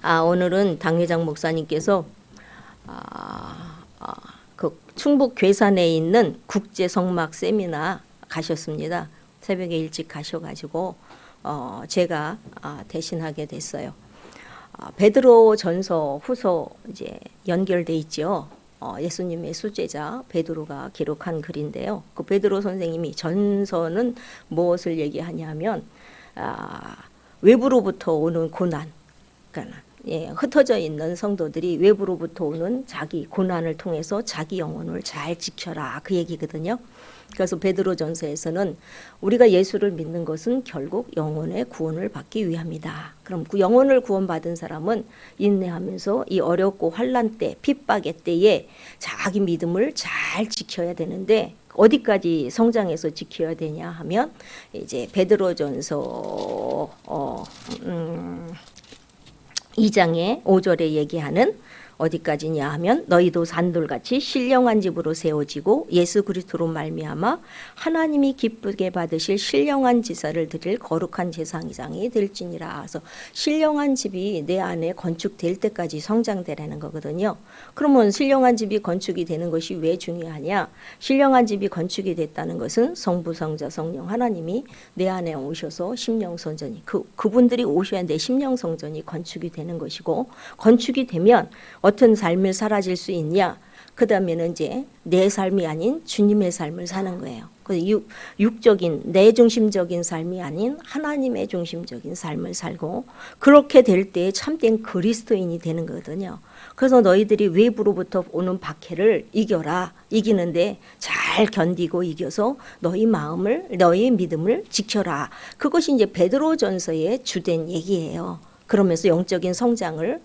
오늘은 당회장 목사님께서 그 충북 괴산에 있는 국제 성막 세미나 가셨습니다. 새벽에 일찍 가셔가지고 제가 대신하게 됐어요. 베드로 전서 후서 이제 연결돼 있죠. 예수님의 수제자 베드로가 기록한 글인데요. 그 베드로 선생님이 전서는 무엇을 얘기하냐면 외부로부터 오는 고난, 그러니까 흩어져 있는 성도들이 외부로부터 오는 자기 고난을 통해서 자기 영혼을 잘 지켜라, 그 얘기거든요. 그래서 베드로전서에서는 우리가 예수를 믿는 것은 결국 영혼의 구원을 받기 위함이다. 그럼 그 영혼을 구원받은 사람은 인내하면서 이 어렵고 환난 때, 핍박의 때에 자기 믿음을 잘 지켜야 되는데 어디까지 성장해서 지켜야 되냐 하면 이제 베드로전서 2장의 5절에 얘기하는 어디까지냐 하면 너희도 산돌같이 신령한 집으로 세워지고 예수 그리스도로 말미암아 하나님이 기쁘게 받으실 신령한 제사를 드릴 거룩한 제사장이 될지니라. 그래서 신령한 집이 내 안에 건축될 때까지 성장되라는 거거든요. 그러면 신령한 집이 건축이 되는 것이 왜 중요하냐? 신령한 집이 건축이 됐다는 것은 성부 성자 성령 하나님이 내 안에 오셔서 심령성전이 그분들이 오셔야 내 심령성전이 건축이 되는 것이고, 건축이 되면 어떤 삶을 살아질 수 있냐? 그 다음에는 이제 내 삶이 아닌 주님의 삶을 사는 거예요. 육적인 내 중심적인 삶이 아닌 하나님의 중심적인 삶을 살고, 그렇게 될 때 참된 그리스도인이 되는 거거든요. 그래서 너희들이 외부로부터 오는 박해를 이겨라. 이기는데 잘 견디고 이겨서 너희 마음을, 너희 믿음을 지켜라. 그것이 이제 베드로전서의 주된 얘기예요. 그러면서 영적인 성장을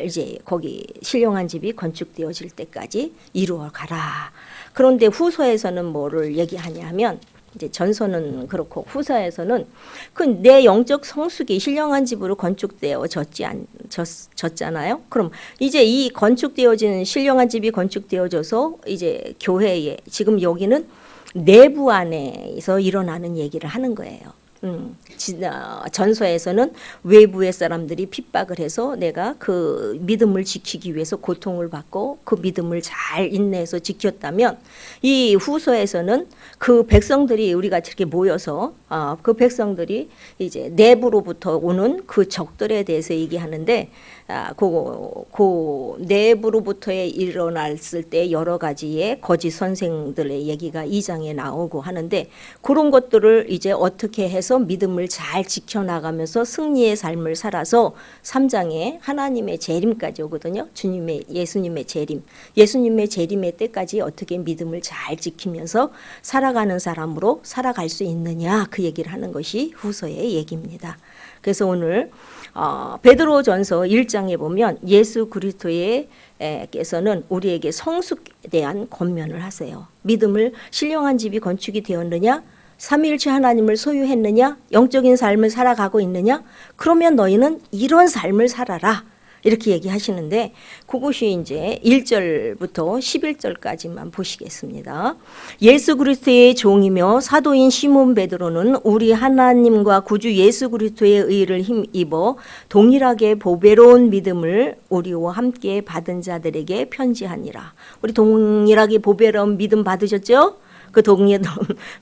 이제 거기 신령한 집이 건축되어질 때까지 이루어 가라. 그런데 후서에서는 뭐를 얘기하냐면, 이제 전서는 그렇고 후서에서는 그 내 영적 성숙이 신령한 집으로 건축되어졌잖아요. 그럼 이제 이 건축되어진 신령한 집이 건축되어져서 이제 교회에, 지금 여기는 내부 안에서 일어나는 얘기를 하는 거예요. 전서에서는 외부의 사람들이 핍박을 해서 내가 그 믿음을 지키기 위해서 고통을 받고 그 믿음을 잘 인내해서 지켰다면, 이 후서에서는 그 백성들이 우리가 이렇게 모여서 그 백성들이 이제 내부로부터 오는 그 적들에 대해서 얘기하는데, 그 내부로부터에 일어났을 때 여러 가지의 거짓 선생들의 얘기가 2장에 나오고 하는데, 그런 것들을 이제 어떻게 해서 믿음을 잘 지켜나가면서 승리의 삶을 살아서 3장에 하나님의 재림까지 오거든요. 예수님의 재림. 예수님의 재림의 때까지 어떻게 믿음을 잘 지키면서 살아가는 사람으로 살아갈 수 있느냐, 그 얘기를 하는 것이 후서의 얘기입니다. 그래서 오늘 베드로전서 1장에 보면 예수 그리스도께서는 우리에게 성숙에 대한 권면을 하세요. 믿음을, 신령한 집이 건축이 되었느냐? 삼위일체 하나님을 소유했느냐? 영적인 삶을 살아가고 있느냐? 그러면 너희는 이런 삶을 살아라. 이렇게 얘기하시는데, 그것이 이제 1절부터 11절까지만 보시겠습니다. 예수 그리스도의 종이며 사도인 시몬 베드로는 우리 하나님과 구주 예수 그리스도의 의를 힘입어 동일하게 보배로운 믿음을 우리와 함께 받은 자들에게 편지하니라. 우리 동일하게 보배로운 믿음 받으셨죠? 그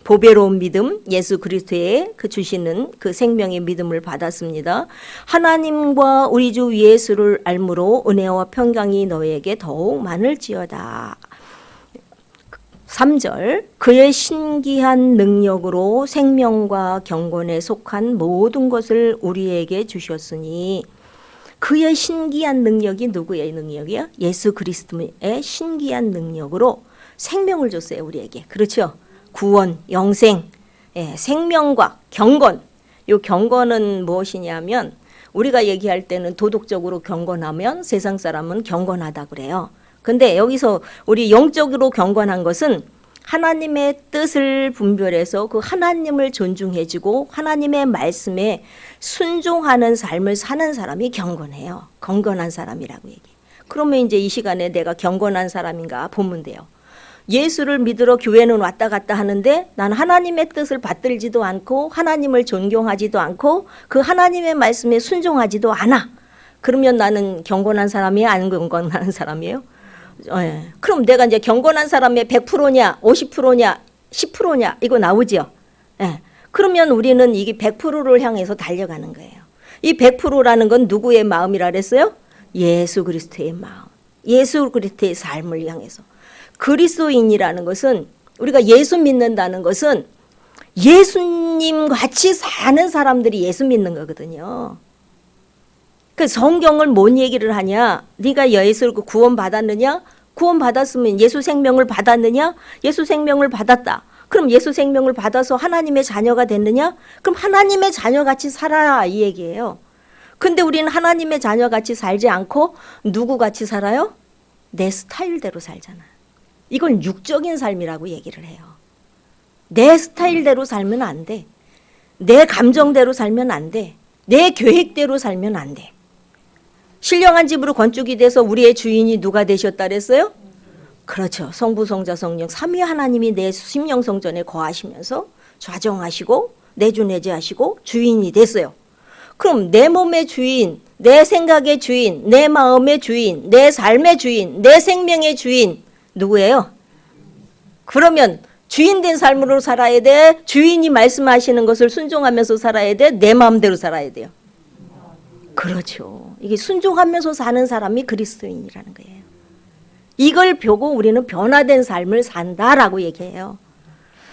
보배로운 믿음, 예수 그리스도의 그 주시는 그 생명의 믿음을 받았습니다. 하나님과 우리 주 예수를 알므로 은혜와 평강이 너에게 더욱 많을지어다. 3절, 그의 신기한 능력으로 생명과 경건에 속한 모든 것을 우리에게 주셨으니, 그의 신기한 능력이 누구의 능력이야? 예수 그리스도의 신기한 능력으로 생명을 줬어요, 우리에게. 그렇죠? 구원, 영생, 생명과 경건. 이 경건은 무엇이냐면, 우리가 얘기할 때는 도덕적으로 경건하면 세상 사람은 경건하다 그래요. 근데 여기서 우리 영적으로 경건한 것은 하나님의 뜻을 분별해서 그 하나님을 존중해주고 하나님의 말씀에 순종하는 삶을 사는 사람이 경건해요. 경건한 사람이라고 얘기해요. 그러면 이제 이 시간에 내가 경건한 사람인가 보면 돼요. 예수를 믿으러 교회는 왔다 갔다 하는데 난 하나님의 뜻을 받들지도 않고 하나님을 존경하지도 않고 그 하나님의 말씀에 순종하지도 않아. 그러면 나는 경건한 사람이에요? 안 경건한 사람이에요? 예. 그럼 내가 이제 경건한 사람의 100%냐, 50%냐, 10%냐 이거 나오죠. 예. 그러면 우리는 이게 100%를 향해서 달려가는 거예요. 이 100%라는 건 누구의 마음이라 그랬어요? 예수 그리스도의 마음. 예수 그리스도의 삶을 향해서. 그리스도인이라는 것은, 우리가 예수 믿는다는 것은 예수님 같이 사는 사람들이 예수 믿는 거거든요. 그 성경을 뭔 얘기를 하냐? 네가 예수를 구원 받았느냐? 구원 받았으면 예수 생명을 받았느냐? 예수 생명을 받았다. 그럼 예수 생명을 받아서 하나님의 자녀가 됐느냐? 그럼 하나님의 자녀같이 살아라 이 얘기예요. 근데 우리는 하나님의 자녀같이 살지 않고 누구같이 살아요? 내 스타일대로 살잖아요. 이건 육적인 삶이라고 얘기를 해요. 내 스타일대로 살면 안 돼. 내 감정대로 살면 안 돼. 내 계획대로 살면 안 돼. 신령한 집으로 건축이 돼서 우리의 주인이 누가 되셨다 그랬어요? 그렇죠. 성부, 성자, 성령 삼위 하나님이 내 심령성전에 거하시면서 좌정하시고 내주내제하시고 주인이 됐어요. 그럼 내 몸의 주인, 내 생각의 주인, 내 마음의 주인, 내 삶의 주인, 내 생명의 주인 누구예요? 그러면 주인 된 삶으로 살아야 돼? 주인이 말씀하시는 것을 순종하면서 살아야 돼? 내 마음대로 살아야 돼요? 그렇죠. 이게 순종하면서 사는 사람이 그리스도인이라는 거예요. 이걸 보고 우리는 변화된 삶을 산다라고 얘기해요.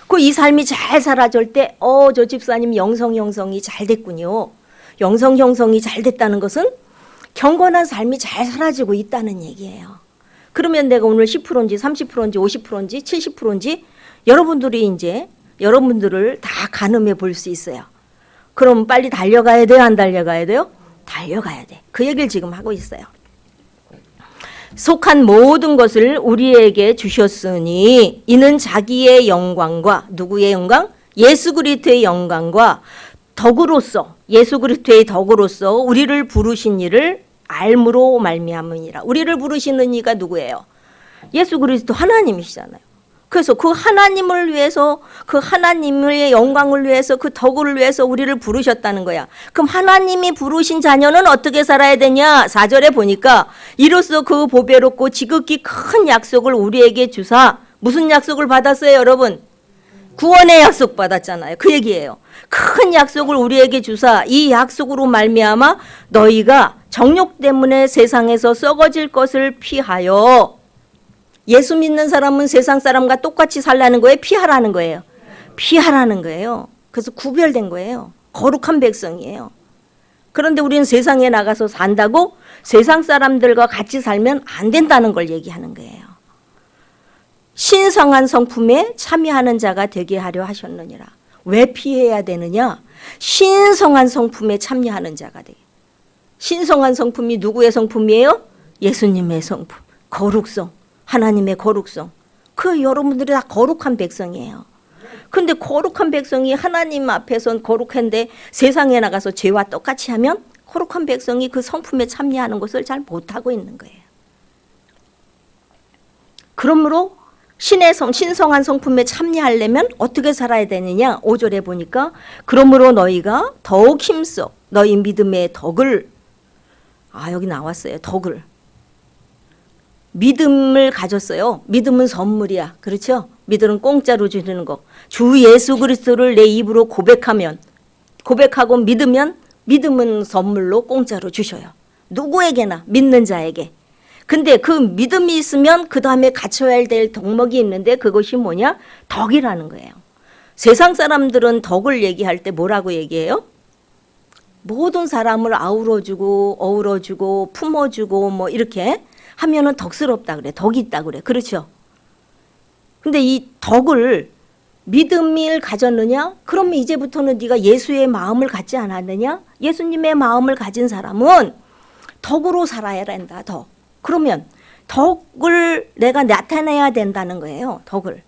그 이 삶이 잘 살아질 때 저 집사님 형성이 잘 됐군요. 형성이 잘 됐다는 것은 경건한 삶이 잘 사라지고 있다는 얘기예요. 그러면 내가 오늘 10%인지 30%인지 50%인지 70%인지 여러분들이 이제 여러분들을 다 가늠해 볼 수 있어요. 그럼 빨리 달려가야 돼요? 안 달려가야 돼요? 달려가야 돼. 그 얘기를 지금 하고 있어요. 속한 모든 것을 우리에게 주셨으니 이는 자기의 영광과 누구의 영광? 예수 그리스도의 영광과 덕으로서 예수 그리스도의 덕으로서 우리를 부르신 이를 알므로 말미암으니라. 우리를 부르시는 이가 누구예요? 예수 그리스도 하나님이시잖아요. 그래서 그 하나님을 위해서 그 하나님의 영광을 위해서 그 덕을 위해서 우리를 부르셨다는 거야. 그럼 하나님이 부르신 자녀는 어떻게 살아야 되냐? 4절에 보니까 이로써 그 보배롭고 지극히 큰 약속을 우리에게 주사. 무슨 약속을 받았어요 여러분? 구원의 약속 받았잖아요. 그 얘기예요. 큰 약속을 우리에게 주사 이 약속으로 말미암아 너희가 정욕 때문에 세상에서 썩어질 것을 피하여. 예수 믿는 사람은 세상 사람과 똑같이 살라는 거예요? 피하라는 거예요? 피하라는 거예요. 그래서 구별된 거예요. 거룩한 백성이에요. 그런데 우리는 세상에 나가서 산다고 세상 사람들과 같이 살면 안 된다는 걸 얘기하는 거예요. 신성한 성품에 참여하는 자가 되게 하려 하셨느니라. 왜 피해야 되느냐? 신성한 성품에 참여하는 자가 되게. 신성한 성품이 누구의 성품이에요? 예수님의 성품. 거룩성. 하나님의 거룩성. 그 여러분들이 다 거룩한 백성이에요. 근데 거룩한 백성이 하나님 앞에선 거룩한데 세상에 나가서 죄와 똑같이 하면 거룩한 백성이 그 성품에 참여하는 것을 잘 못하고 있는 거예요. 그러므로 신성한 성품에 참여하려면 어떻게 살아야 되느냐? 5절에 보니까 그러므로 너희가 더욱 힘써 너희 믿음의 덕을 여기 나왔어요. 덕을. 믿음을 가졌어요. 믿음은 선물이야. 그렇죠? 믿음은 공짜로 주는 거. 주 예수 그리스도를 내 입으로 고백하고 믿으면 믿음은 선물로 공짜로 주셔요. 누구에게나 믿는 자에게. 근데 그 믿음이 있으면 그 다음에 갖춰야 될 덕목이 있는데 그것이 뭐냐? 덕이라는 거예요. 세상 사람들은 덕을 얘기할 때 뭐라고 얘기해요? 모든 사람을 아우러주고 어우러주고 품어주고 뭐 이렇게 하면은 덕스럽다 그래. 덕이 있다 그래. 그렇죠? 근데 이 덕을 믿음을 가졌느냐? 그러면 이제부터는 네가 예수의 마음을 갖지 않았느냐? 예수님의 마음을 가진 사람은 덕으로 살아야 된다. 덕. 그러면 덕을 내가 나타내야 된다는 거예요. 덕을.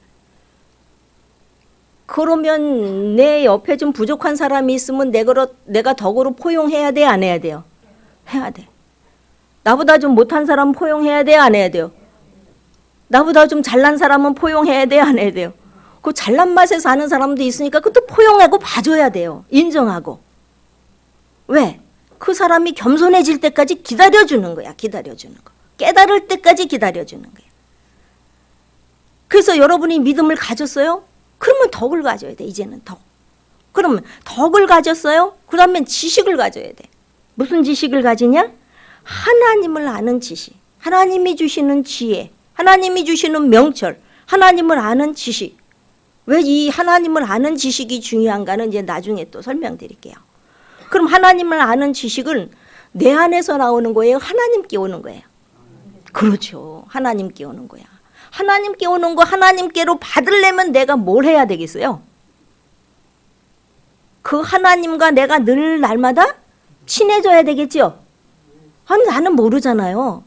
그러면 내 옆에 좀 부족한 사람이 있으면 내가 덕으로 포용해야 돼? 안 해야 돼요? 해야 돼. 나보다 좀 못한 사람 포용해야 돼요? 안 해야 돼요? 나보다 좀 잘난 사람은 포용해야 돼요? 안 해야 돼요? 그 잘난 맛에 사는 사람도 있으니까 그것도 포용하고 봐줘야 돼요. 인정하고. 왜? 그 사람이 겸손해질 때까지 기다려주는 거야. 기다려주는 거. 깨달을 때까지 기다려주는 거야. 그래서 여러분이 믿음을 가졌어요? 그러면 덕을 가져야 돼. 이제는 덕. 그러면 덕을 가졌어요? 그러면 지식을 가져야 돼. 무슨 지식을 가지냐? 하나님을 아는 지식. 하나님이 주시는 지혜. 하나님이 주시는 명철. 하나님을 아는 지식. 왜 이 하나님을 아는 지식이 중요한가는 이제 나중에 또 설명드릴게요. 그럼 하나님을 아는 지식은 내 안에서 나오는 거예요? 하나님께 오는 거예요? 그렇죠. 하나님께 오는 거야. 하나님께 오는 거 하나님께로 받으려면 내가 뭘 해야 되겠어요? 그 하나님과 내가 늘 날마다 친해져야 되겠죠? 아니, 나는 모르잖아요.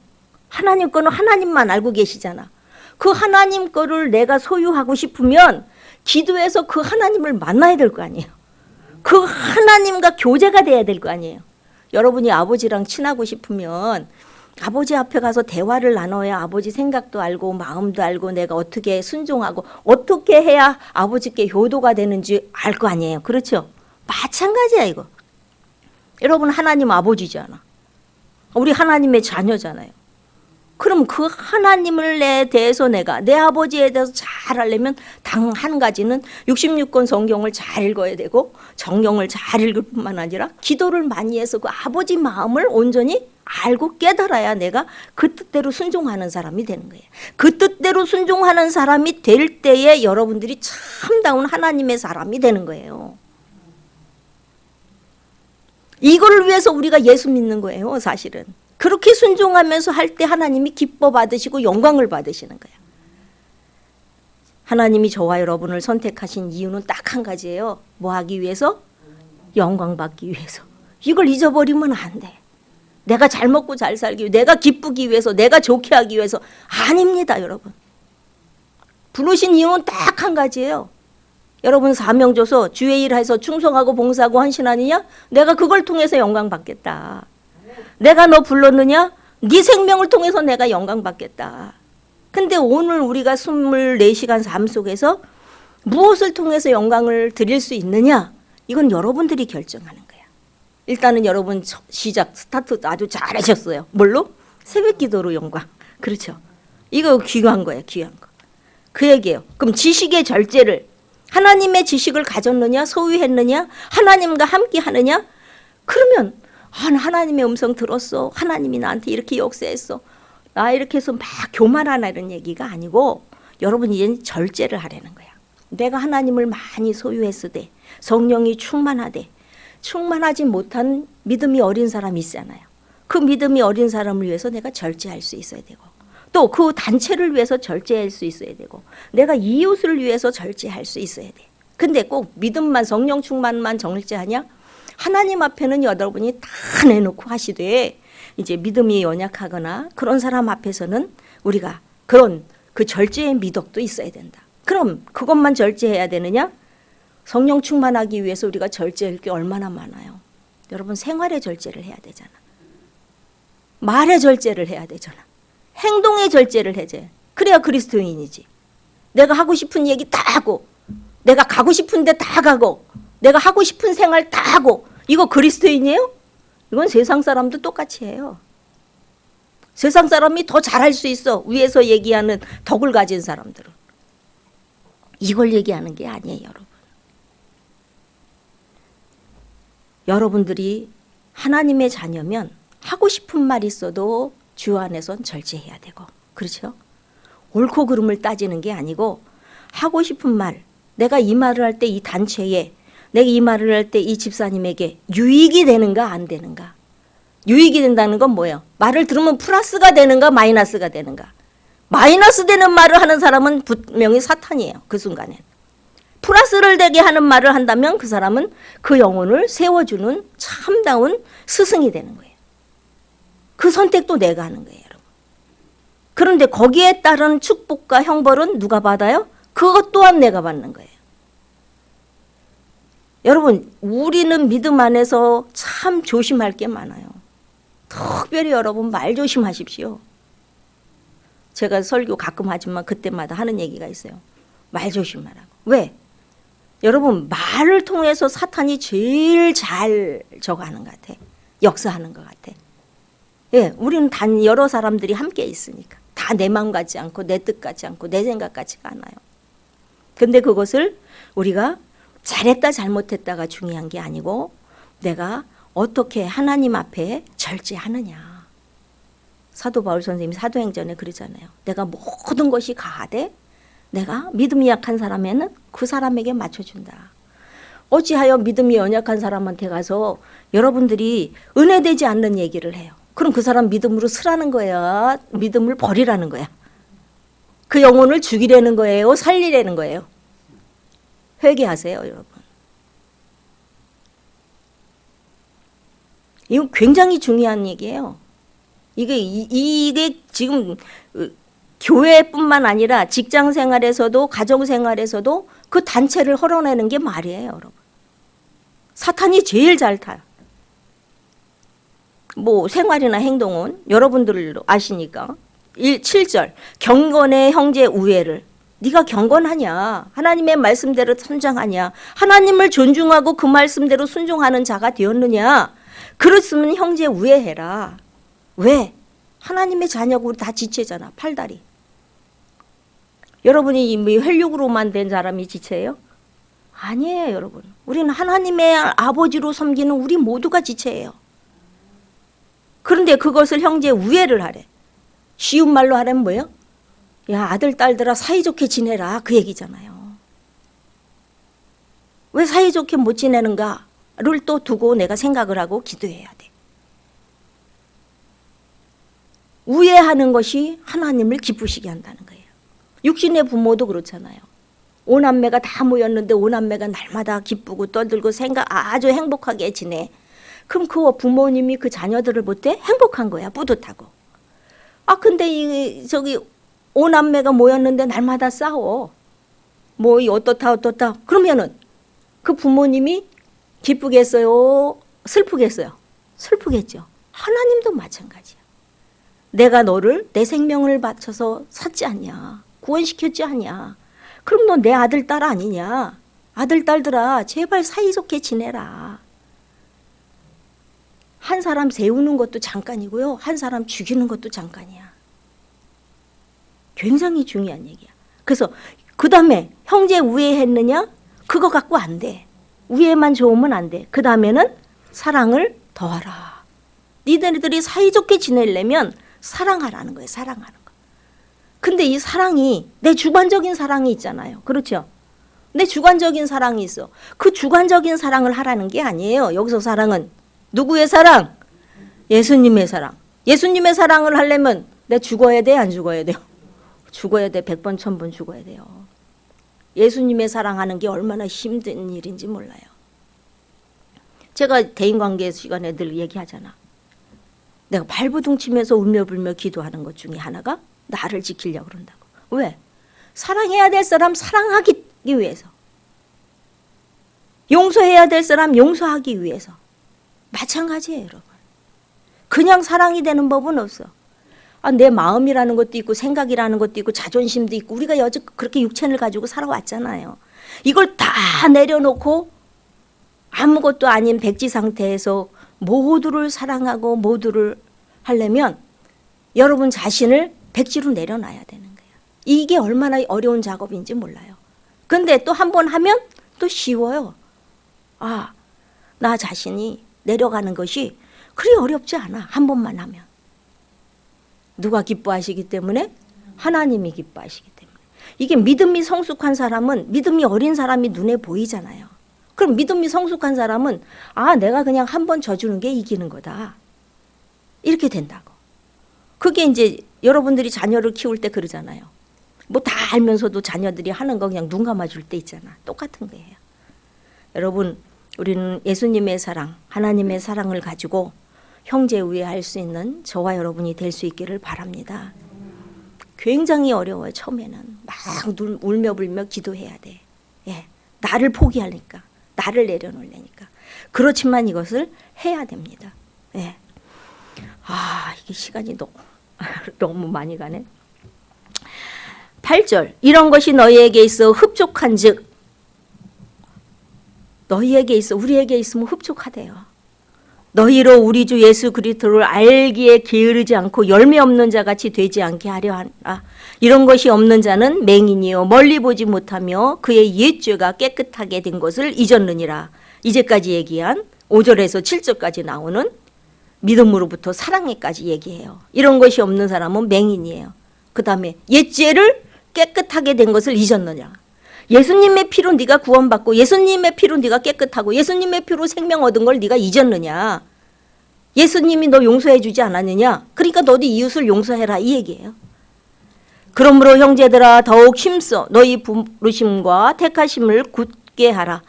하나님 거는 하나님만 알고 계시잖아. 그 하나님 거를 내가 소유하고 싶으면 기도해서 그 하나님을 만나야 될 거 아니에요. 그 하나님과 교제가 돼야 될 거 아니에요. 여러분이 아버지랑 친하고 싶으면 아버지 앞에 가서 대화를 나눠야 아버지 생각도 알고 마음도 알고 내가 어떻게 순종하고 어떻게 해야 아버지께 효도가 되는지 알 거 아니에요. 그렇죠? 마찬가지야 이거. 여러분 하나님 아버지잖아. 우리 하나님의 자녀잖아요. 그럼 그 하나님을 대해서 내가 내 아버지에 대해서 잘 하려면 당 한 가지는 66권 성경을 잘 읽어야 되고 성경을 잘 읽을 뿐만 아니라 기도를 많이 해서 그 아버지 마음을 온전히 알고 깨달아야 내가 그 뜻대로 순종하는 사람이 되는 거예요. 그 뜻대로 순종하는 사람이 될 때에 여러분들이 참다운 하나님의 사람이 되는 거예요. 이거를 위해서 우리가 예수 믿는 거예요, 사실은. 그렇게 순종하면서 할 때 하나님이 기뻐 받으시고 영광을 받으시는 거예요. 하나님이 저와 여러분을 선택하신 이유는 딱 한 가지예요. 뭐 하기 위해서? 영광 받기 위해서. 이걸 잊어버리면 안 돼. 내가 잘 먹고 잘 살기 위해서, 내가 기쁘기 위해서, 내가 좋게 하기 위해서. 아닙니다, 여러분. 부르신 이유는 딱 한 가지예요. 여러분 사명 줘서 주의 일해서 충성하고 봉사하고 헌신하느냐? 내가 그걸 통해서 영광 받겠다. 내가 너 불렀느냐? 네 생명을 통해서 내가 영광 받겠다. 근데 오늘 우리가 24시간 삶 속에서 무엇을 통해서 영광을 드릴 수 있느냐? 이건 여러분들이 결정하는 거야. 일단은 여러분 시작 스타트 아주 잘하셨어요. 뭘로? 새벽 기도로 영광. 그렇죠. 이거 귀한 거예요. 귀한 거. 그 얘기예요. 그럼 지식의 절제를 하나님의 지식을 가졌느냐? 소유했느냐? 하나님과 함께 하느냐? 그러면 하나님의 음성 들었어. 하나님이 나한테 이렇게 역사했어. 나 이렇게 해서 막 교만하라는 얘기가 아니고 여러분 이제는 절제를 하라는 거야. 내가 하나님을 많이 소유했으되 성령이 충만하되 충만하지 못한 믿음이 어린 사람이 있잖아요. 그 믿음이 어린 사람을 위해서 내가 절제할 수 있어야 되고 또 그 단체를 위해서 절제할 수 있어야 되고 내가 이웃을 위해서 절제할 수 있어야 돼. 근데 꼭 믿음만 성령 충만만 절제하냐? 하나님 앞에는 여러분이 다 내놓고 하시되 이제 믿음이 연약하거나 그런 사람 앞에서는 우리가 그런 그 절제의 미덕도 있어야 된다. 그럼 그것만 절제해야 되느냐? 성령 충만하기 위해서 우리가 절제할 게 얼마나 많아요. 여러분 생활의 절제를 해야 되잖아. 말의 절제를 해야 되잖아. 행동의 절제를 해야지. 그래야 그리스도인이지. 내가 하고 싶은 얘기 다 하고 내가 가고 싶은 데 다 가고 내가 하고 싶은 생활 다 하고 이거 그리스도인이에요? 이건 세상 사람도 똑같이 해요. 세상 사람이 더 잘할 수 있어. 위에서 얘기하는 덕을 가진 사람들은. 이걸 얘기하는 게 아니에요, 여러분. 여러분들이 하나님의 자녀면 하고 싶은 말 있어도 주 안에선 절제해야 되고, 그렇죠? 옳고 그름을 따지는 게 아니고 하고 싶은 말, 내가 이 말을 할 때 이 단체에 내가 이 말을 할 때 이 집사님에게 유익이 되는가 안 되는가. 유익이 된다는 건 뭐예요? 말을 들으면 플러스가 되는가 마이너스가 되는가. 마이너스 되는 말을 하는 사람은 분명히 사탄이에요. 그 순간엔. 플러스를 되게 하는 말을 한다면 그 사람은 그 영혼을 세워주는 참다운 스승이 되는 거예요. 그 선택도 내가 하는 거예요, 여러분. 그런데 거기에 따른 축복과 형벌은 누가 받아요? 그것 또한 내가 받는 거예요. 여러분, 우리는 믿음 안에서 참 조심할 게 많아요. 특별히 여러분 말 조심하십시오. 제가 설교 가끔 하지만 그때마다 하는 얘기가 있어요. 말 조심하라고. 왜? 여러분 말을 통해서 사탄이 제일 잘 저거 하는 것 같아. 역사하는 것 같아. 예, 우리는 단 여러 사람들이 함께 있으니까 다 내 마음 같지 않고 내 뜻 같지 않고 내 생각 같지가 않아요. 근데 그것을 우리가 잘했다 잘못했다가 중요한 게 아니고 내가 어떻게 하나님 앞에 절제하느냐. 사도 바울 선생님이 사도행전에 그러잖아요. 내가 모든 것이 가하되 내가 믿음이 약한 사람에는 그 사람에게 맞춰준다. 어찌하여 믿음이 연약한 사람한테 가서 여러분들이 은혜되지 않는 얘기를 해요. 그럼 그 사람 믿음으로 쓰라는 거야? 믿음을 버리라는 거야? 그 영혼을 죽이려는 거예요? 살리려는 거예요? 회개하세요, 여러분. 이건 굉장히 중요한 얘기예요. 이게 지금 교회뿐만 아니라 직장 생활에서도 가정 생활에서도 그 단체를 헐어내는 게 말이에요, 여러분. 사탄이 제일 잘 타요. 뭐 생활이나 행동은 여러분들 아시니까 7절 경건의 형제 우애를 네가 경건하냐? 하나님의 말씀대로 선장하냐? 하나님을 존중하고 그 말씀대로 순종하는 자가 되었느냐? 그렇으면 형제 우애해라. 왜? 하나님의 자녀고 우리 다 지체잖아. 팔다리. 여러분이 뭐 혈육으로만 된 사람이 지체예요? 아니에요, 여러분. 우리는 하나님의 아버지로 섬기는 우리 모두가 지체예요. 그런데 그것을 형제 우애를 하래. 쉬운 말로 하려면 뭐예요? 야, 아들 딸들아 사이좋게 지내라, 그 얘기잖아요. 왜 사이좋게 못 지내는가를 또 두고 내가 생각을 하고 기도해야 돼. 우애하는 것이 하나님을 기쁘시게 한다는 거예요. 육신의 부모도 그렇잖아요. 오남매가 다 모였는데 오남매가 날마다 기쁘고 떠들고 아주 행복하게 지내. 그럼 그 부모님이 그 자녀들을 볼 때 행복한 거야, 뿌듯하고. 아, 근데 저기 오남매가 모였는데 날마다 싸워. 뭐 어떻다 그러면은 그 부모님이 기쁘겠어요? 슬프겠어요? 슬프겠죠. 하나님도 마찬가지야. 내가 너를 내 생명을 바쳐서 샀지 않냐? 구원시켰지 않냐? 그럼 너 내 아들 딸 아니냐? 아들 딸들아 제발 사이좋게 지내라. 한 사람 세우는 것도 잠깐이고요. 한 사람 죽이는 것도 잠깐이야. 굉장히 중요한 얘기야. 그래서 그 다음에 형제 우애했느냐? 그거 갖고 안 돼. 우애만 좋으면 안 돼. 그 다음에는 사랑을 더하라. 니들이 사이좋게 지내려면 사랑하라는 거예요. 사랑하는 거. 근데 이 사랑이 내 주관적인 사랑이 있잖아요. 그렇죠? 내 주관적인 사랑이 있어. 그 주관적인 사랑을 하라는 게 아니에요. 여기서 사랑은 누구의 사랑? 예수님의 사랑. 예수님의 사랑을 하려면 내 죽어야 돼? 안 죽어야 돼요? 죽어야 돼. 100번 1000번 죽어야 돼요. 예수님의 사랑하는 게 얼마나 힘든 일인지 몰라요. 제가 대인관계 시간에 늘 얘기하잖아. 내가 발버둥 치면서 울며불며 기도하는 것 중에 하나가 나를 지키려고 그런다고. 왜? 사랑해야 될 사람 사랑하기 위해서. 용서해야 될 사람 용서하기 위해서. 마찬가지예요, 여러분. 그냥 사랑이 되는 법은 없어. 아, 내 마음이라는 것도 있고 생각이라는 것도 있고 자존심도 있고 우리가 여지껏 그렇게 육체를 가지고 살아왔잖아요. 이걸 다 내려놓고 아무것도 아닌 백지 상태에서 모두를 사랑하고 모두를 하려면 여러분 자신을 백지로 내려놔야 되는 거예요. 이게 얼마나 어려운 작업인지 몰라요. 근데 또 한 번 하면 또 쉬워요. 아, 나 자신이 내려가는 것이 그리 어렵지 않아. 한 번만 하면. 누가 기뻐하시기 때문에? 하나님이 기뻐하시기 때문에. 이게 믿음이 성숙한 사람은 믿음이 어린 사람이 눈에 보이잖아요. 그럼 믿음이 성숙한 사람은 아, 내가 그냥 한 번 져주는 게 이기는 거다. 이렇게 된다고. 그게 이제 여러분들이 자녀를 키울 때 그러잖아요. 뭐 다 알면서도 자녀들이 하는 거 그냥 눈 감아줄 때 있잖아. 똑같은 거예요. 여러분, 우리는 예수님의 사랑, 하나님의 사랑을 가지고 형제 우애할 수 있는 저와 여러분이 될 수 있기를 바랍니다. 굉장히 어려워요. 처음에는 막 울며불며 기도해야 돼. 예, 나를 포기하니까, 나를 내려놓으려니까. 그렇지만 이것을 해야 됩니다. 예. 아, 이게 시간이 너무 많이 가네. 8절 이런 것이 너희에게 있어 흡족한즉, 너희에게 있어, 우리에게 있으면 흡족하대요. 너희로 우리 주 예수 그리스도를 알기에 게으르지 않고 열매 없는 자같이 되지 않게 하려 하라. 이런 것이 없는 자는 맹인이요 멀리 보지 못하며 그의 옛죄가 깨끗하게 된 것을 잊었느니라. 이제까지 얘기한 5절에서 7절까지 나오는 믿음으로부터 사랑에까지 얘기해요. 이런 것이 없는 사람은 맹인이에요. 그 다음에 옛죄를 깨끗하게 된 것을 잊었느냐. 예수님의 피로 네가 구원받고 예수님의 피로 네가 깨끗하고 예수님의 피로 생명 얻은 걸 네가 잊었느냐. 예수님이 너 용서해 주지 않았느냐. 그러니까 너도 이웃을 용서해라 이 얘기예요. 그러므로 형제들아 더욱 힘써 너희 부르심과 택하심을 굳게 하라.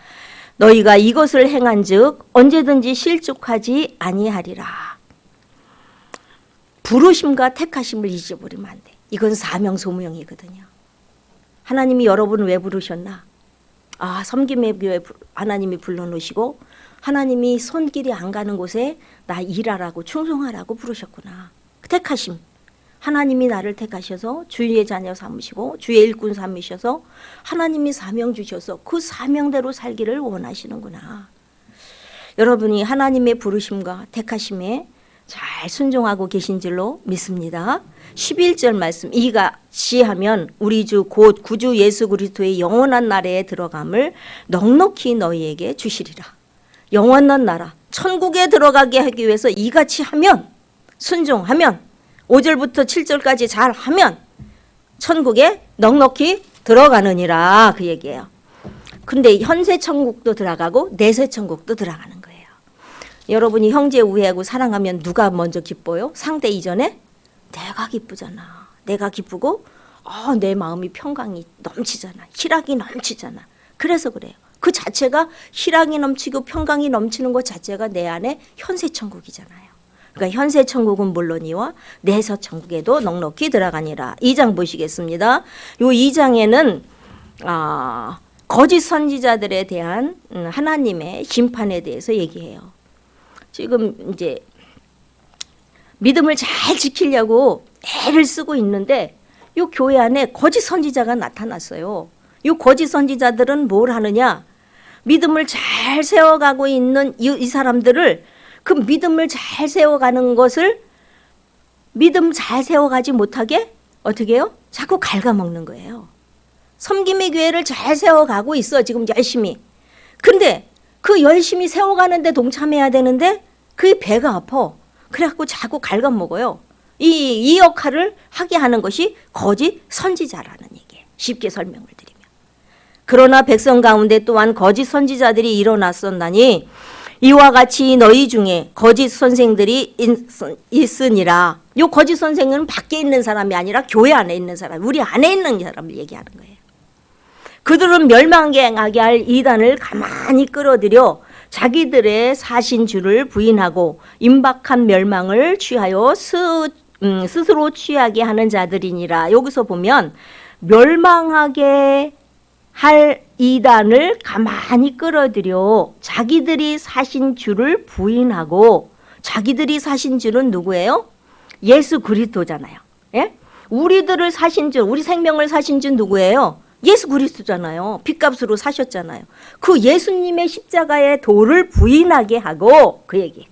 너희가 이것을 행한즉 언제든지 실족하지 아니하리라. 부르심과 택하심을 잊어버리면 안 돼. 이건 사명소명이거든요. 하나님이 여러분을 왜 부르셨나? 섬김의 교회 하나님이 불러놓으시고 하나님이 손길이 안 가는 곳에 나 일하라고 충성하라고 부르셨구나. 택하심. 하나님이 나를 택하셔서 주의 자녀 삼으시고 주의 일꾼 삼으셔서 하나님이 사명 주셔서 그 사명대로 살기를 원하시는구나. 여러분이 하나님의 부르심과 택하심에 잘 순종하고 계신 줄로 믿습니다. 11절 말씀 이같이 하면 우리 주 곧 구주 예수 그리스도의 영원한 나라에 들어감을 넉넉히 너희에게 주시리라. 영원한 나라 천국에 들어가게 하기 위해서 이같이 하면 순종하면 5절부터 7절까지 잘 하면 천국에 넉넉히 들어가느니라 그 얘기예요. 근데 현세 천국도 들어가고 내세 천국도 들어가는 거예요. 여러분이 형제 우애하고 사랑하면 누가 먼저 기뻐요? 상대 이전에 내가 기쁘잖아. 내가 기쁘고 내 마음이 평강이 넘치잖아. 희락이 넘치잖아. 그래서 그래요. 그 자체가 희락이 넘치고 평강이 넘치는 것 자체가 내 안에 현세 천국이잖아요. 그러니까 현세 천국은 물론이와 내세 천국에도 넉넉히 들어가니라. 2장 보시겠습니다. 요 2장에는 거짓 선지자들에 대한 하나님의 심판에 대해서 얘기해요. 지금 이제 믿음을 잘 지키려고 애를 쓰고 있는데 요 교회 안에 거짓 선지자가 나타났어요. 요 거짓 선지자들은 뭘 하느냐? 믿음을 잘 세워가고 있는 이 사람들을 그 믿음을 잘 세워가는 것을 믿음 잘 세워가지 못하게 어떻게 해요? 자꾸 갉아먹는 거예요. 섬김의 교회를 잘 세워가고 있어 지금 열심히. 근데 그 열심히 세워가는데 동참해야 되는데 그 배가 아파. 그래갖고 자꾸 갉아먹어요. 이 역할을 하게 하는 것이 거짓 선지자라는 얘기예요. 쉽게 설명을 드리면. 그러나 백성 가운데 또한 거짓 선지자들이 일어났었나니 이와 같이 너희 중에 거짓 선생들이 있으니라. 요 거짓 선생은 밖에 있는 사람이 아니라 교회 안에 있는 사람, 우리 안에 있는 사람을 얘기하는 거예요. 그들은 멸망하게 할 이단을 가만히 끌어들여 자기들의 사신 주를 부인하고 임박한 멸망을 취하여 스스로 취하게 하는 자들이니라. 여기서 보면 멸망하게 할 이단을 가만히 끌어들여 자기들이 사신 주를 부인하고, 자기들이 사신 주는 누구예요? 예수 그리스도잖아요. 예? 우리들을 사신 주, 우리 생명을 사신 주 누구예요? 예수 그리스도잖아요. 빚값으로 사셨잖아요. 그 예수님의 십자가의 도를 부인하게 하고, 그 얘기.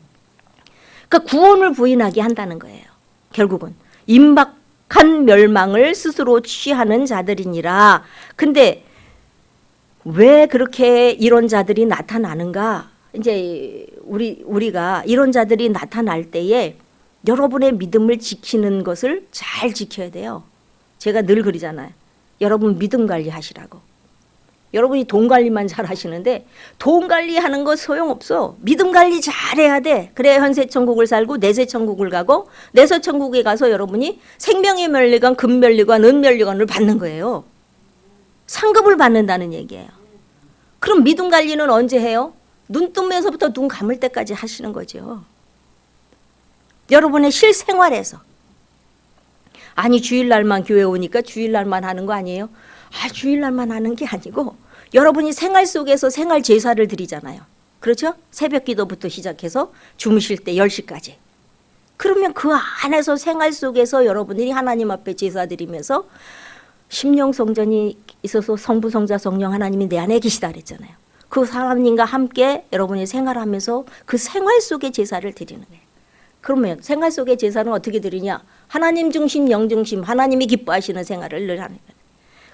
그러니까 구원을 부인하게 한다는 거예요. 결국은 임박한 멸망을 스스로 취하는 자들이니라. 근데 왜 그렇게 이런 자들이 나타나는가? 이제 우리가 이런 자들이 나타날 때에 여러분의 믿음을 지키는 것을 잘 지켜야 돼요. 제가 늘 그러잖아요. 여러분 믿음 관리하시라고. 여러분이 돈 관리만 잘 하시는데 돈 관리하는 거 소용없어. 믿음 관리 잘해야 돼. 그래야 현세 천국을 살고 내세 천국을 가고, 내세 천국에 가서 여러분이 생명의 면류관, 금면류관, 은면류관을 받는 거예요. 상급을 받는다는 얘기예요. 그럼 믿음 관리는 언제 해요? 눈 뜨면서부터 눈 감을 때까지 하시는 거죠. 여러분의 실생활에서. 아니 주일날만 교회 오니까 주일날만 하는 거 아니에요? 주일날만 하는 게 아니고 여러분이 생활 속에서 생활 제사를 드리잖아요. 그렇죠? 새벽 기도부터 시작해서 주무실 때 10시까지. 그러면 그 안에서 생활 속에서 여러분들이 하나님 앞에 제사 드리면서 심령 성전이 있어서 성부 성자 성령 하나님이 내 안에 계시다 그랬잖아요. 그 사람님과 함께 여러분이 생활하면서 그 생활 속의 제사를 드리는 거예요. 그러면 생활 속의 제사는 어떻게 드리냐? 하나님 중심, 영 중심, 하나님이 기뻐하시는 생활을 늘 하는 거예요.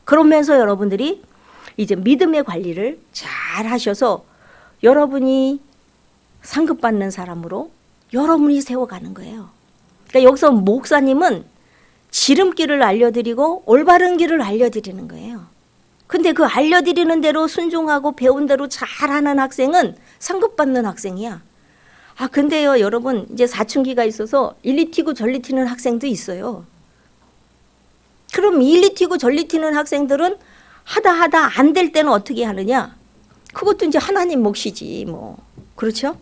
그러면서 여러분들이 이제 믿음의 관리를 잘 하셔서 여러분이 상급받는 사람으로 여러분이 세워가는 거예요. 그러니까 여기서 목사님은 지름길을 알려드리고 올바른 길을 알려드리는 거예요. 근데 그 알려드리는 대로 순종하고 배운 대로 잘하는 학생은 상급받는 학생이야. 아 근데요 여러분 이제 사춘기가 있어서 일리 튀고 전리 튀는 학생도 있어요. 그럼 일리 튀고 전리 튀는 학생들은 하다 안 될 때는 어떻게 하느냐? 그것도 이제 하나님 몫이지 뭐. 그렇죠?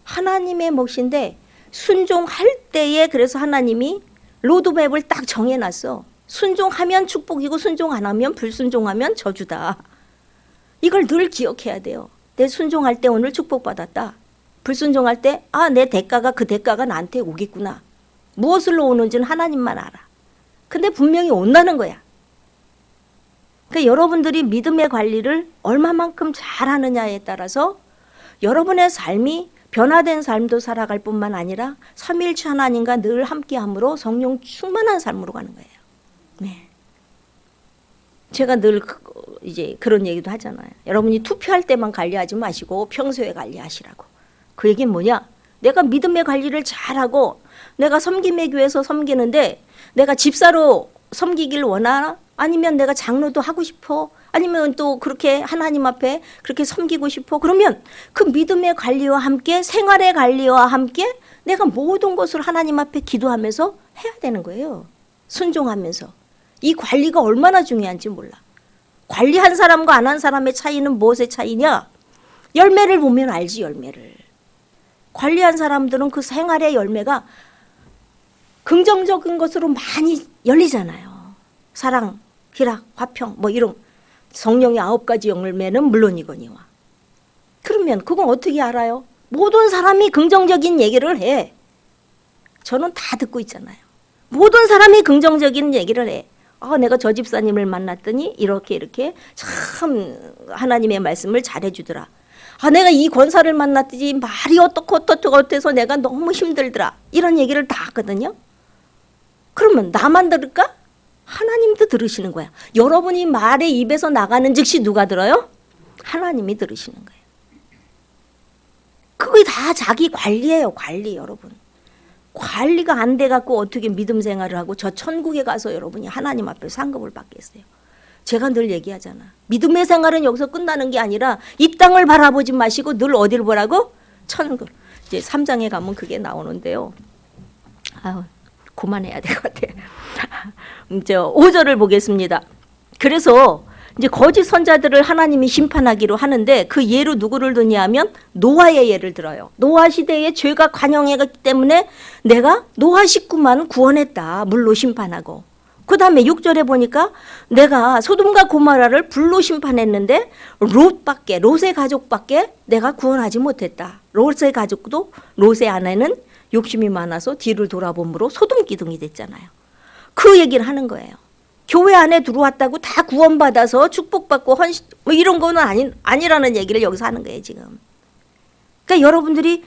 하나님의 몫인데 순종할 때에 그래서 하나님이 로드맵을 딱 정해놨어. 순종하면 축복이고 순종 안 하면 불순종하면 저주다. 이걸 늘 기억해야 돼요. 내 순종할 때 오늘 축복받았다. 불순종할 때 내 대가가 그 대가가 나한테 오겠구나. 무엇을로 오는지는 하나님만 알아. 근데 분명히 온다는 거야. 그러니까 여러분들이 믿음의 관리를 얼마만큼 잘하느냐에 따라서 여러분의 삶이 변화된 삶도 살아갈 뿐만 아니라 삼위일체 하나님과 늘 함께함으로 성령 충만한 삶으로 가는 거예요. 네. 제가 늘 이제 그런 얘기도 하잖아요. 여러분이 투표할 때만 관리하지 마시고 평소에 관리하시라고. 그 얘기는 뭐냐? 내가 믿음의 관리를 잘하고 내가 섬김의 교회에서 섬기는데 내가 집사로 섬기길 원하나? 아니면 내가 장로도 하고 싶어? 아니면 또 그렇게 하나님 앞에 그렇게 섬기고 싶어? 그러면 그 믿음의 관리와 함께 생활의 관리와 함께 내가 모든 것을 하나님 앞에 기도하면서 해야 되는 거예요. 순종하면서. 이 관리가 얼마나 중요한지 몰라. 관리한 사람과 안 한 사람의 차이는 무엇의 차이냐? 열매를 보면 알지 열매를. 관리한 사람들은 그 생활의 열매가 긍정적인 것으로 많이 열리잖아요. 사랑, 희락, 화평 뭐 이런 성령의 9가지 열매는 물론이거니와. 그러면 그건 어떻게 알아요? 모든 사람이 긍정적인 얘기를 해. 저는 다 듣고 있잖아요. 모든 사람이 긍정적인 얘기를 해. 내가 저 집사님을 만났더니 이렇게 참 하나님의 말씀을 잘해주더라. 내가 이 권사를 만났더니 말이 어떻고 내가 너무 힘들더라. 이런 얘기를 다 하거든요. 그러면 나만 들을까? 하나님도 들으시는 거야. 여러분이 말에 입에서 나가는 즉시 누가 들어요? 하나님이 들으시는 거예요. 그게 다 자기 관리예요. 관리 여러분. 관리가 안 돼갖고 어떻게 믿음 생활을 하고 저 천국에 가서 여러분이 하나님 앞에 상급을 받겠어요. 제가 늘 얘기하잖아. 믿음의 생활은 여기서 끝나는 게 아니라 이 땅을 바라보지 마시고 늘 어디를 보라고? 천국. 이제 3장에 가면 그게 나오는데요. 그만해야 될 것 같아요. 5절을 보겠습니다. 그래서 이제 거짓 선자들을 하나님이 심판하기로 하는데 그 예로 누구를 드냐 하면 노아의 예를 들어요. 노아 시대에 죄가 관영했기 때문에 내가 노아 식구만 구원했다. 물로 심판하고. 그 다음에 6절에 보니까 내가 소돔과 고모라를 불로 심판했는데 롯의 가족밖에 내가 구원하지 못했다. 롯의 가족도 롯의 아내는 욕심이 많아서 뒤를 돌아봄으로 소돔 기둥이 됐잖아요. 그 얘기를 하는 거예요. 교회 안에 들어왔다고 다 구원받아서 축복받고 헌신 뭐 이런 거는 아니라는 얘기를 여기서 하는 거예요 지금. 그러니까 여러분들이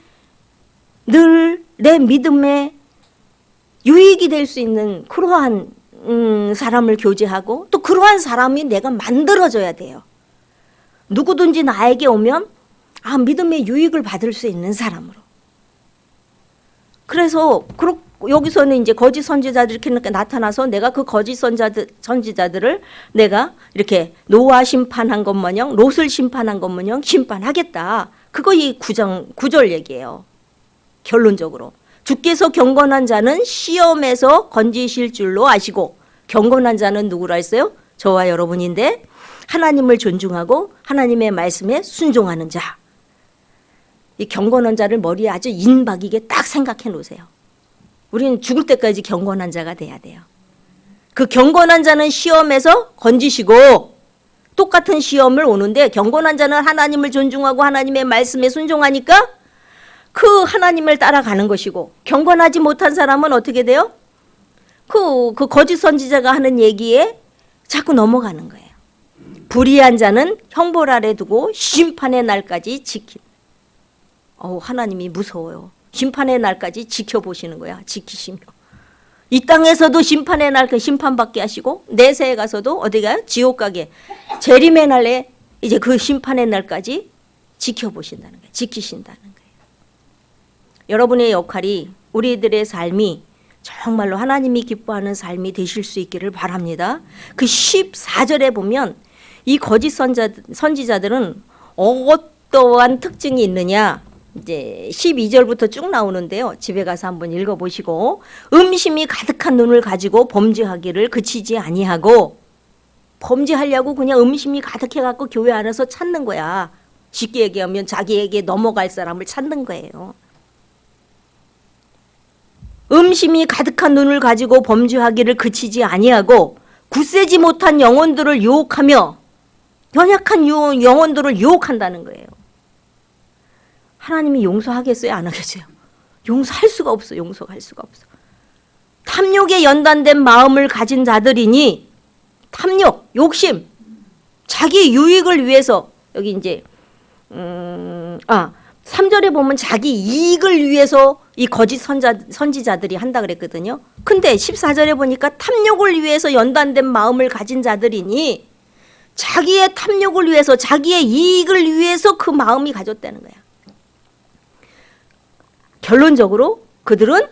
늘 내 믿음에 유익이 될 수 있는 그러한 사람을 교제하고 또 그러한 사람이 내가 만들어져야 돼요. 누구든지 나에게 오면 믿음의 유익을 받을 수 있는 사람으로. 그래서 여기서는 이제 거짓 선지자들이 이렇게 나타나서 내가 그 거짓 선지자들을 내가 이렇게 노아 심판한 것 마냥 롯을 심판한 것 마냥 심판하겠다. 그거 이 9절 얘기예요. 결론적으로. 주께서 경건한 자는 시험에서 건지실 줄로 아시고 경건한 자는 누구라 했어요? 저와 여러분인데 하나님을 존중하고 하나님의 말씀에 순종하는 자. 이 경건한 자를 머리에 아주 인박이게 딱 생각해 놓으세요. 우리는 죽을 때까지 경건한 자가 돼야 돼요. 그 경건한 자는 시험에서 건지시고 똑같은 시험을 오는데 경건한 자는 하나님을 존중하고 하나님의 말씀에 순종하니까 그 하나님을 따라가는 것이고 경건하지 못한 사람은 어떻게 돼요? 그 거짓 선지자가 하는 얘기에 자꾸 넘어가는 거예요. 불의한 자는 형벌 아래 두고 심판의 날까지 하나님이 무서워요. 심판의 날까지 지켜보시는 거야. 지키시며. 이 땅에서도 심판의 날 심판받게 하시고 내세에 가서도 어디가 지옥 가게 재림의 날에 이제 그 심판의 날까지 지켜보신다는 거예요. 지키신다는 거예요. 여러분의 역할이 우리들의 삶이 정말로 하나님이 기뻐하는 삶이 되실 수 있기를 바랍니다. 그 14절에 보면 이 거짓 선지자들은 어떠한 특징이 있느냐, 이제 12절부터 쭉 나오는데요. 집에 가서 한번 읽어보시고, 음심이 가득한 눈을 가지고 범죄하기를 그치지 아니하고, 범죄하려고 그냥 음심이 가득해갖고 교회 안에서 찾는 거야. 쉽게 얘기하면 자기에게 넘어갈 사람을 찾는 거예요. 음심이 가득한 눈을 가지고 범죄하기를 그치지 아니하고 굳세지 못한 영혼들을 유혹하며, 연약한 영혼들을 유혹한다는 거예요. 하나님이 용서하겠어요? 안 하겠어요? 용서할 수가 없어. 용서할 수가 없어. 탐욕에 연단된 마음을 가진 자들이니, 탐욕, 욕심, 자기 유익을 위해서, 여기 이제 3절에 보면 자기 이익을 위해서 이 거짓 선지자들이 한다 그랬거든요. 근데 14절에 보니까 탐욕을 위해서 연단된 마음을 가진 자들이니, 자기의 탐욕을 위해서, 자기의 이익을 위해서 그 마음이 가졌다는 거야. 결론적으로 그들은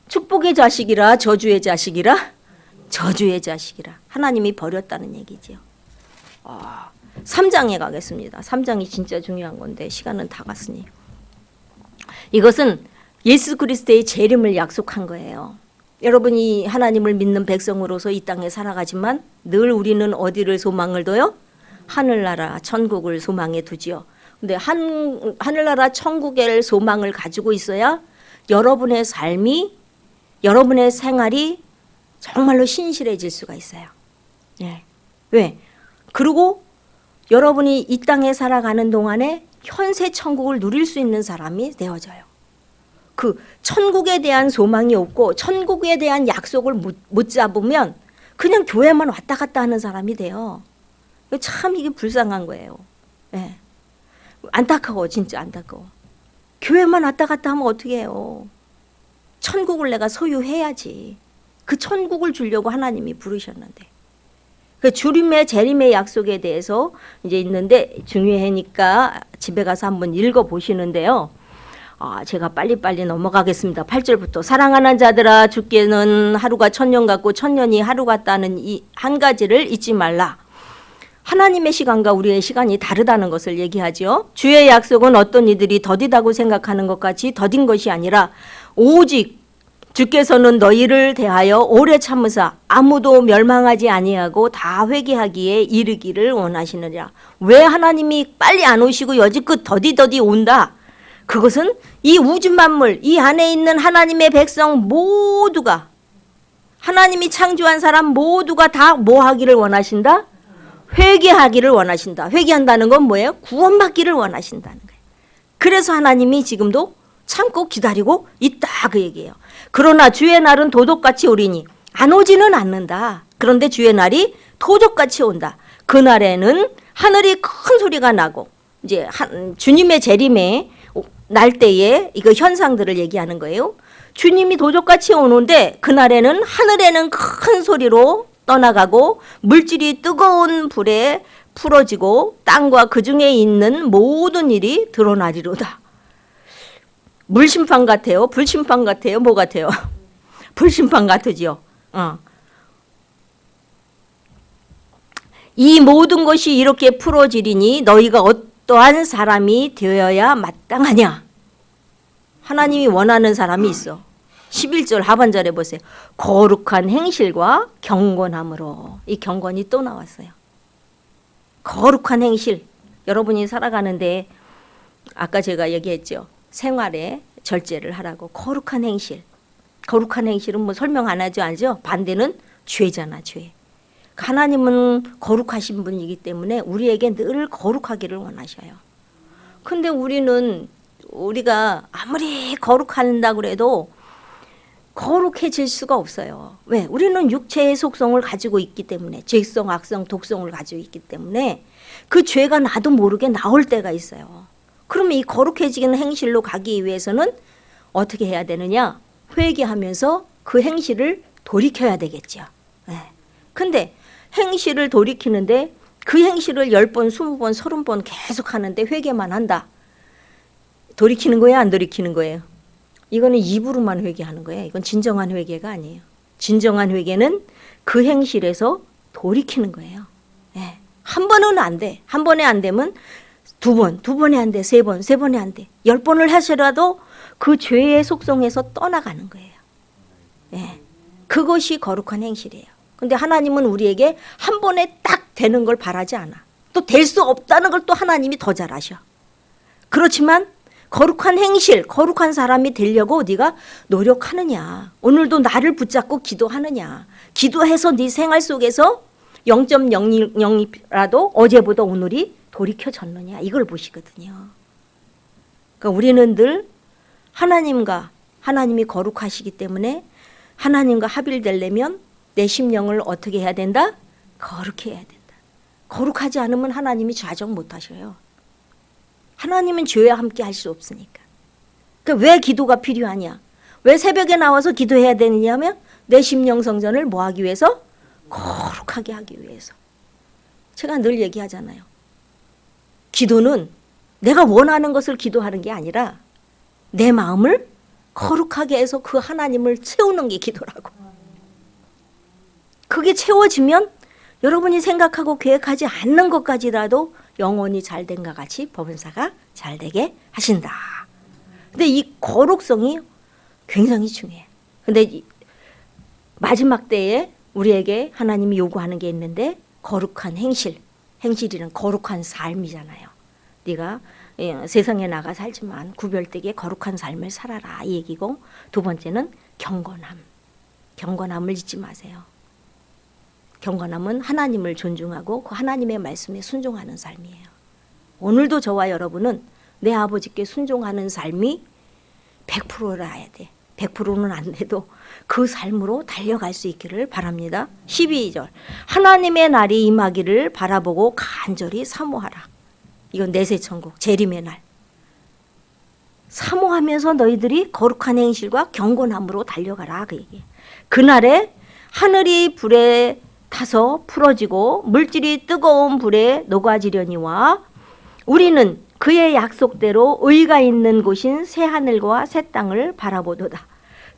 축복의 자식이라 저주의 자식이라 저주의 자식이라 하나님이 버렸다는 얘기죠. 3장에 가겠습니다. 3장이 진짜 중요한 건데 시간은 다 갔으니. 이것은 예수 그리스도의 재림을 약속한 거예요. 여러분이 하나님을 믿는 백성으로서 이 땅에 살아가지만 늘 우리는 어디를 소망을 둬요? 하늘나라 천국을 소망해 두지요. 근데 하늘나라 천국의 소망을 가지고 있어야 여러분의 삶이, 여러분의 생활이 정말로 신실해질 수가 있어요. 예. 왜? 그리고 여러분이 이 땅에 살아가는 동안에 현세 천국을 누릴 수 있는 사람이 되어져요. 그 천국에 대한 소망이 없고 천국에 대한 약속을 못 잡으면 그냥 교회만 왔다 갔다 하는 사람이 돼요. 참 이게 불쌍한 거예요. 예. 안타까워. 진짜 안타까워. 교회만 왔다 갔다 하면 어떻게 해요? 천국을 내가 소유해야지. 그 천국을 주려고 하나님이 부르셨는데. 그 주림의 재림의 약속에 대해서 이제 있는데 중요하니까 집에 가서 한번 읽어보시는데요. 제가 빨리빨리 넘어가겠습니다. 8절부터 사랑하는 자들아, 주께는 하루가 천년 같고 천년이 하루 같다는 이 한 가지를 잊지 말라. 하나님의 시간과 우리의 시간이 다르다는 것을 얘기하죠. 주의 약속은 어떤 이들이 더디다고 생각하는 것 같이 더딘 것이 아니라 오직 주께서는 너희를 대하여 오래 참으사 아무도 멸망하지 아니하고 다 회개하기에 이르기를 원하시느니라. 왜 하나님이 빨리 안 오시고 여지껏 더디더디 온다? 그것은 이 우주 만물, 이 안에 있는 하나님의 백성 모두가, 하나님이 창조한 사람 모두가 다 뭐 하기를 원하신다? 회개하기를 원하신다. 회개한다는 건 뭐예요? 구원받기를 원하신다는 거예요. 그래서 하나님이 지금도 참고 기다리고 있다 그 얘기예요. 그러나 주의 날은 도둑같이 오리니 안 오지는 않는다. 그런데 주의 날이 도둑같이 온다. 그날에는 하늘이 큰 소리가 나고, 이제 주님의 재림에 날 때에 이거 현상들을 얘기하는 거예요. 주님이 도둑같이 오는데 그날에는 하늘에는 큰 소리로 떠나가고 물질이 뜨거운 불에 풀어지고 땅과 그 중에 있는 모든 일이 드러나리로다. 물심판 같아요? 불심판 같아요? 뭐 같아요? 불심판 같으지요. 이 모든 것이 이렇게 풀어지리니 너희가 어떠한 사람이 되어야 마땅하냐? 하나님이 원하는 사람이 있어. 11절 하반절에 보세요. 거룩한 행실과 경건함으로. 이 경건이 또 나왔어요. 거룩한 행실. 여러분이 살아가는데 아까 제가 얘기했죠. 생활에 절제를 하라고. 거룩한 행실. 거룩한 행실은 뭐 설명 안 하죠, 알죠? 반대는 죄잖아, 죄. 하나님은 거룩하신 분이기 때문에 우리에게 늘 거룩하기를 원하셔요. 근데 우리가 아무리 거룩한다고 그래도 거룩해질 수가 없어요. 왜? 우리는 육체의 속성을 가지고 있기 때문에, 죄성, 악성, 독성을 가지고 있기 때문에 그 죄가 나도 모르게 나올 때가 있어요. 그러면 이 거룩해지는 행실로 가기 위해서는 어떻게 해야 되느냐? 회개하면서 그 행실을 돌이켜야 되겠죠. 근데 행실을 돌이키는데 그 행실을 10번, 20번, 30번 계속 하는데 회개만 한다. 돌이키는 거예요? 안 돌이키는 거예요? 이거는 입으로만 회개하는 거예요. 이건 진정한 회개가 아니에요. 진정한 회개는 그 행실에서 돌이키는 거예요. 한 번은 안 돼. 한 번에 안 되면 두 번, 두 번에 안 돼. 세 번, 세 번에 안 돼. 10번을 하시라도 그 죄의 속성에서 떠나가는 거예요. 그것이 거룩한 행실이에요. 근데 하나님은 우리에게 한 번에 딱 되는 걸 바라지 않아. 또 될 수 없다는 걸 또 하나님이 더 잘하셔. 그렇지만 거룩한 행실, 거룩한 사람이 되려고 네가 노력하느냐. 오늘도 나를 붙잡고 기도하느냐. 기도해서 네 생활 속에서 0.000이라도 어제보다 오늘이 돌이켜졌느냐. 이걸 보시거든요. 그러니까 우리는 늘 하나님이 거룩하시기 때문에 하나님과 합일되려면 내 심령을 어떻게 해야 된다? 거룩해야 된다. 거룩하지 않으면 하나님이 좌정 못하셔요. 하나님은 죄와 함께 할 수 없으니까. 그러니까 왜 기도가 필요하냐? 왜 새벽에 나와서 기도해야 되느냐면 내 심령 성전을 뭐 하기 위해서? 거룩하게 하기 위해서. 제가 늘 얘기하잖아요. 기도는 내가 원하는 것을 기도하는 게 아니라 내 마음을 거룩하게 해서 그 하나님을 채우는 게 기도라고. 그게 채워지면 여러분이 생각하고 계획하지 않는 것까지라도 영혼이 잘된과 같이 법은사가 잘되게 하신다. 근데 이 거룩성이 굉장히 중요해요. 근데 마지막 때에 우리에게 하나님이 요구하는 게 있는데 거룩한 행실이란 거룩한 삶이잖아요. 네가 세상에 나가 살지만 구별되게 거룩한 삶을 살아라 이 얘기고, 두 번째는 경건함을 잊지 마세요. 경건함은 하나님을 존중하고 그 하나님의 말씀에 순종하는 삶이에요. 오늘도 저와 여러분은 내 아버지께 순종하는 삶이 100%라야 돼. 100%는 안 돼도 그 삶으로 달려갈 수 있기를 바랍니다. 12절 하나님의 날이 임하기를 바라보고 간절히 사모하라. 이건 내세천국 재림의 날. 사모하면서 너희들이 거룩한 행실과 경건함으로 달려가라 그 얘기. 그날에 하늘이 불에 타서 풀어지고 물질이 뜨거운 불에 녹아지려니와 우리는 그의 약속대로 의가 있는 곳인 새 하늘과 새 땅을 바라보도다.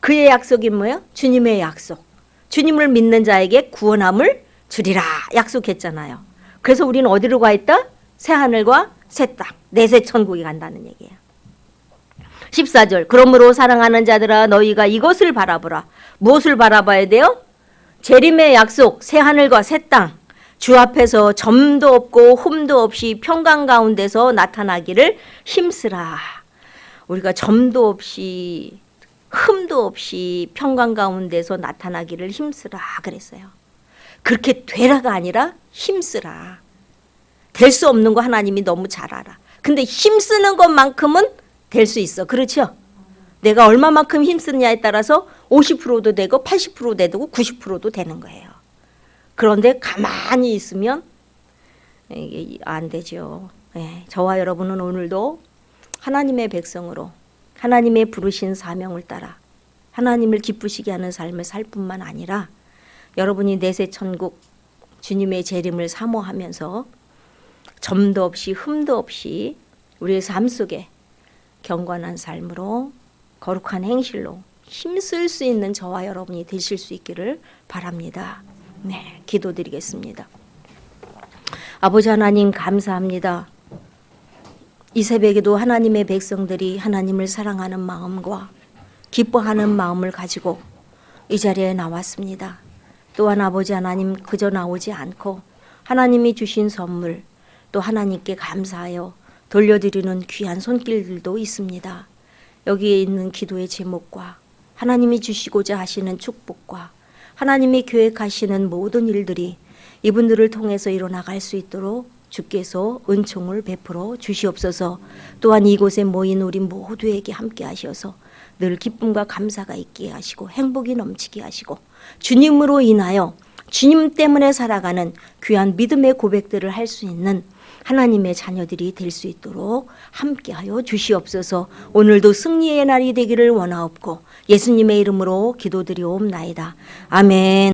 그의 약속이 뭐예요? 주님의 약속. 주님을 믿는 자에게 구원함을 주리라 약속했잖아요. 그래서 우리는 어디로 가 있다? 새 하늘과 새 땅, 내세 천국에 간다는 얘기예요. 14절 그러므로 사랑하는 자들아 너희가 이것을 바라보라. 무엇을 바라봐야 돼요? 재림의 약속, 새 하늘과 새 땅, 주 앞에서 점도 없고 흠도 없이 평강 가운데서 나타나기를 힘쓰라. 우리가 점도 없이 흠도 없이 평강 가운데서 나타나기를 힘쓰라 그랬어요. 그렇게 되라가 아니라 힘쓰라. 될 수 없는 거 하나님이 너무 잘 알아. 근데 힘쓰는 것만큼은 될 수 있어. 그렇죠? 내가 얼마만큼 힘쓰느냐에 따라서 50%도 되고 80%도 되고 90%도 되는 거예요. 그런데 가만히 있으면 이게 안 되죠. 저와 여러분은 오늘도 하나님의 백성으로 하나님의 부르신 사명을 따라 하나님을 기쁘시게 하는 삶을 살 뿐만 아니라 여러분이 내세 천국 주님의 재림을 사모하면서 점도 없이 흠도 없이 우리의 삶 속에 경건한 삶으로 거룩한 행실로 힘쓸 수 있는 저와 여러분이 되실 수 있기를 바랍니다. 네, 기도드리겠습니다. 아버지 하나님 감사합니다. 이 새벽에도 하나님의 백성들이 하나님을 사랑하는 마음과 기뻐하는 마음을 가지고 이 자리에 나왔습니다. 또한 아버지 하나님 그저 나오지 않고 하나님이 주신 선물 또 하나님께 감사하여 돌려드리는 귀한 손길들도 있습니다. 여기에 있는 기도의 제목과 하나님이 주시고자 하시는 축복과 하나님이 계획하시는 모든 일들이 이분들을 통해서 일어나갈 수 있도록 주께서 은총을 베풀어 주시옵소서. 또한 이곳에 모인 우리 모두에게 함께 하셔서 늘 기쁨과 감사가 있게 하시고 행복이 넘치게 하시고 주님으로 인하여 주님 때문에 살아가는 귀한 믿음의 고백들을 할 수 있는 하나님의 자녀들이 될 수 있도록 함께하여 주시옵소서. 오늘도 승리의 날이 되기를 원하옵고 예수님의 이름으로 기도드리옵나이다. 아멘.